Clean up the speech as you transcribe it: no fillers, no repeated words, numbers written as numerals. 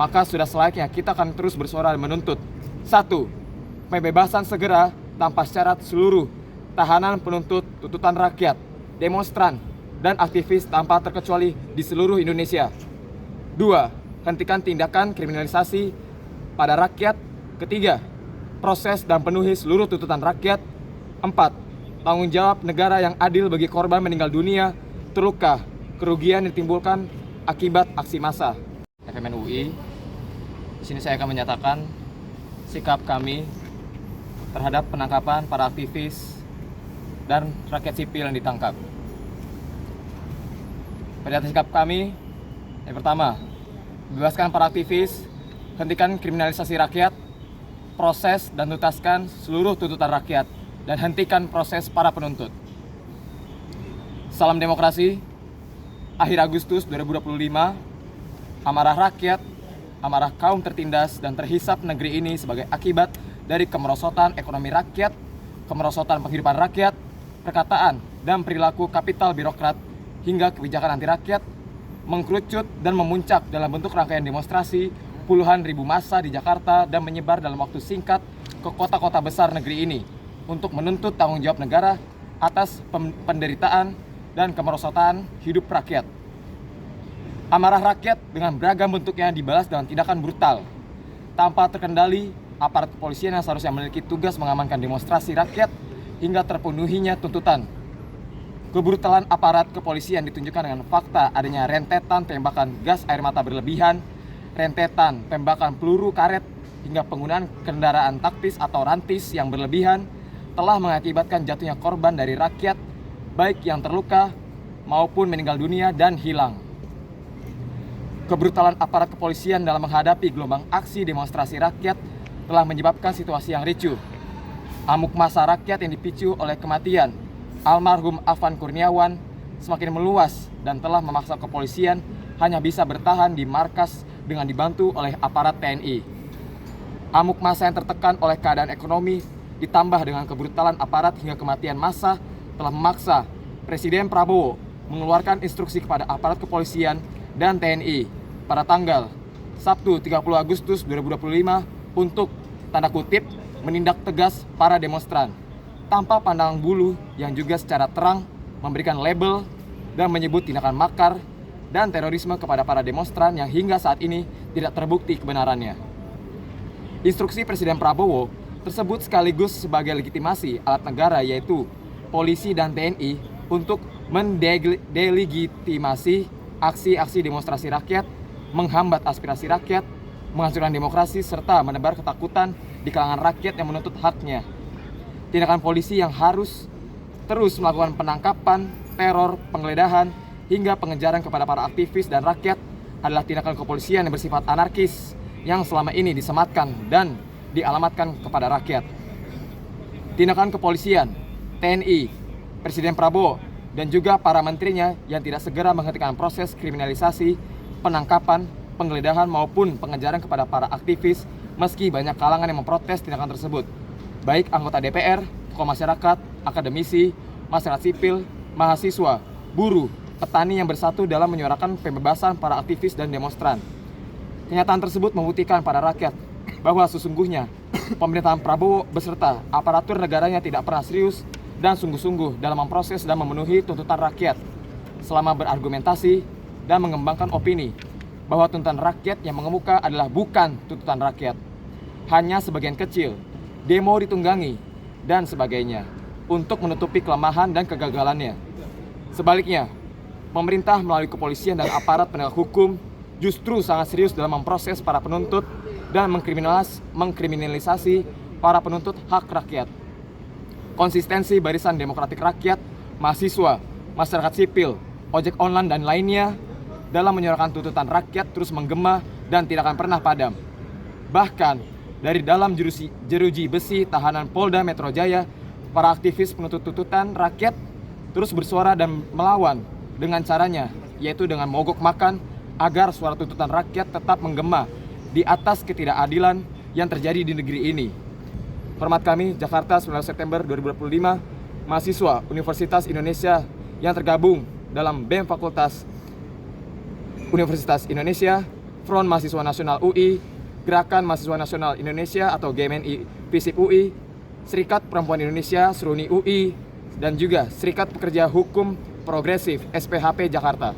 maka sudah selayaknya kita akan terus bersuara dan menuntut. 1. Pembebasan segera tanpa syarat seluruh tahanan penuntut tuntutan rakyat, demonstran, dan aktivis tanpa terkecuali di seluruh Indonesia. 2. Hentikan tindakan kriminalisasi pada rakyat. Ketiga, proses dan penuhi seluruh tuntutan rakyat. 4. Tanggung jawab negara yang adil bagi korban meninggal dunia, terluka, kerugian yang ditimbulkan akibat aksi massa. FMN UI, di sini saya akan menyatakan sikap kami terhadap penangkapan para aktivis dan rakyat sipil yang ditangkap. Pada sikap kami, yang pertama, bebaskan para aktivis, hentikan kriminalisasi rakyat, proses dan tuntaskan seluruh tuntutan rakyat, dan hentikan proses para penuntut. Salam demokrasi. Akhir Agustus 2025, amarah rakyat, amarah kaum tertindas dan terhisap negeri ini sebagai akibat dari kemerosotan ekonomi rakyat, kemerosotan penghidupan rakyat, perkataan dan perilaku kapital birokrat, hingga kebijakan anti rakyat, mengkerucut dan memuncak dalam bentuk rangkaian demonstrasi puluhan ribu massa di Jakarta dan menyebar dalam waktu singkat ke kota-kota besar negeri ini untuk menuntut tanggung jawab negara atas penderitaan dan kemerosotan hidup rakyat. Amarah rakyat dengan beragam bentuknya dibalas dengan tindakan brutal. Tanpa terkendali, aparat kepolisian yang seharusnya memiliki tugas mengamankan demonstrasi rakyat hingga terpenuhinya tuntutan. Kebrutalan aparat kepolisian ditunjukkan dengan fakta adanya rentetan tembakan gas air mata berlebihan, rentetan tembakan peluru karet, hingga penggunaan kendaraan taktis atau rantis yang berlebihan telah mengakibatkan jatuhnya korban dari rakyat, baik yang terluka maupun meninggal dunia dan hilang. Kebrutalan aparat kepolisian dalam menghadapi gelombang aksi demonstrasi rakyat telah menyebabkan situasi yang ricuh. Amuk massa rakyat yang dipicu oleh kematian almarhum Afan Kurniawan semakin meluas dan telah memaksa kepolisian hanya bisa bertahan di markas dengan dibantu oleh aparat TNI. Amuk massa yang tertekan oleh keadaan ekonomi ditambah dengan kebrutalan aparat hingga kematian massa telah memaksa Presiden Prabowo mengeluarkan instruksi kepada aparat kepolisian dan TNI pada tanggal Sabtu 30 Agustus 2025 untuk tanda kutip menindak tegas para demonstran tanpa pandang bulu, yang juga secara terang memberikan label dan menyebut tindakan makar dan terorisme kepada para demonstran yang hingga saat ini tidak terbukti kebenarannya. Instruksi Presiden Prabowo tersebut sekaligus sebagai legitimasi alat negara, yaitu polisi dan TNI, untuk mendelegitimasi aksi-aksi demonstrasi rakyat, menghambat aspirasi rakyat, menghancurkan demokrasi, serta menebar ketakutan di kalangan rakyat yang menuntut haknya. Tindakan polisi yang harus terus melakukan penangkapan, teror, penggeledahan, hingga pengejaran kepada para aktivis dan rakyat adalah tindakan kepolisian yang bersifat anarkis yang selama ini disematkan dan dialamatkan kepada rakyat. Tindakan kepolisian, TNI, Presiden Prabowo, dan juga para menterinya yang tidak segera menghentikan proses kriminalisasi, penangkapan, penggeledahan maupun pengejaran kepada para aktivis, meski banyak kalangan yang memprotes tindakan tersebut, baik anggota DPR, tokoh masyarakat, akademisi, masyarakat sipil, mahasiswa, buruh, petani yang bersatu dalam menyuarakan pembebasan para aktivis dan demonstran. Kenyataan tersebut membuktikan pada rakyat bahwa sesungguhnya pemerintahan Prabowo beserta aparatur negaranya tidak pernah serius dan sungguh-sungguh dalam memproses dan memenuhi tuntutan rakyat selama berargumentasi dan mengembangkan opini bahwa tuntutan rakyat yang mengemuka adalah bukan tuntutan rakyat, hanya sebagian kecil, demo ditunggangi, dan sebagainya untuk menutupi kelemahan dan kegagalannya. Sebaliknya, pemerintah melalui kepolisian dan aparat penegak hukum justru sangat serius dalam memproses para penuntut dan mengkriminalisasi para penuntut hak rakyat. Konsistensi Barisan Demokratik Rakyat, mahasiswa, masyarakat sipil, ojek online dan lainnya dalam menyuarakan tuntutan rakyat terus menggema dan tidak akan pernah padam. Bahkan dari dalam jeruji besi tahanan Polda Metro Jaya, para aktivis penuntut tuntutan rakyat terus bersuara dan melawan dengan caranya, yaitu dengan mogok makan agar suara tuntutan rakyat tetap menggema di atas ketidakadilan yang terjadi di negeri ini. Hormat kami, Jakarta, 9 September 2025, mahasiswa Universitas Indonesia yang tergabung dalam BEM Fakultas Universitas Indonesia, Front Mahasiswa Nasional UI, Gerakan Mahasiswa Nasional Indonesia atau GMNI FISIP UI, Serikat Perempuan Indonesia Seruni UI, dan juga Serikat Pekerja Hukum Progresif SPHP Jakarta.